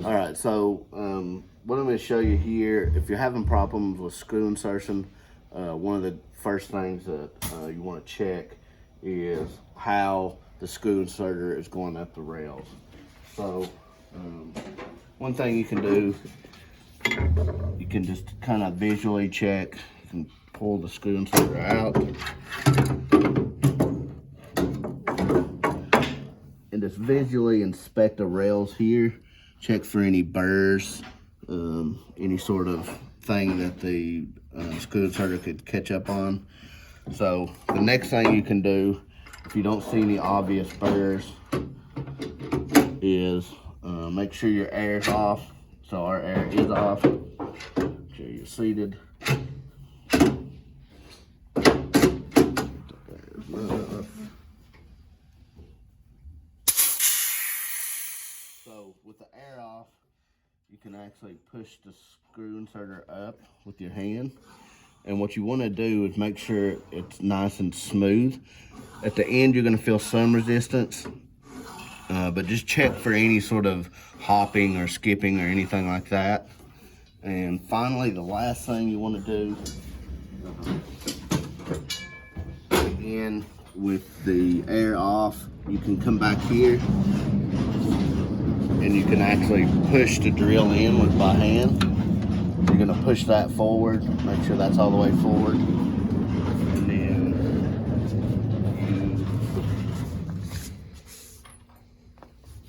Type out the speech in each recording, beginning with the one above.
All right, so what I'm going to show you here, if you're having problems with screw insertion, one of the first things that you want to check is how the screw inserter is going up the rails. So one thing you can do, you can just kind of visually check. You can pull the screw inserter out and just visually inspect the rails here. Check for any burrs, any sort of thing that the screw inserter could catch up on. So the next thing you can do, if you don't see any obvious burrs, is make sure your air is off. So our air is off. Make sure you're seated. So with the air off, you can actually push the screw inserter up with your hand. And what you want to do is make sure it's nice and smooth. At the end, you're going to feel some resistance, but just check for any sort of hopping or skipping or anything like that. And finally, the last thing you want to do, again, with the air off, you can come back here and you can actually push the drill in by hand. You're going to push that forward, make sure that's all the way forward, and then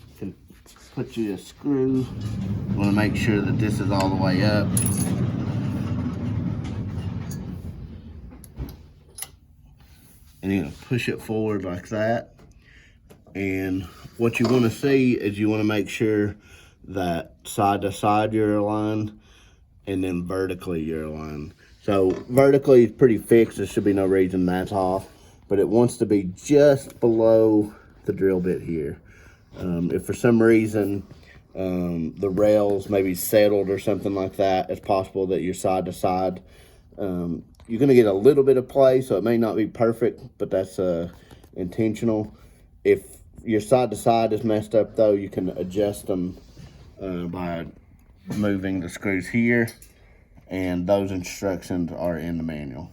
you can put you a screw. You want to make sure that this is all the way up. And you're going to push it forward like that. And what you want to see is you want to make sure that side to side you're aligned, and then vertically you're aligned. So vertically is pretty fixed. There should be no reason that's off, but it wants to be just below the drill bit here. If for some reason the rails maybe settled or something like that, it's possible that you're side to side. You're gonna get a little bit of play, so it may not be perfect, but that's intentional. If your side to side is messed up though, you can adjust them by moving the screws here, and those instructions are in the manual.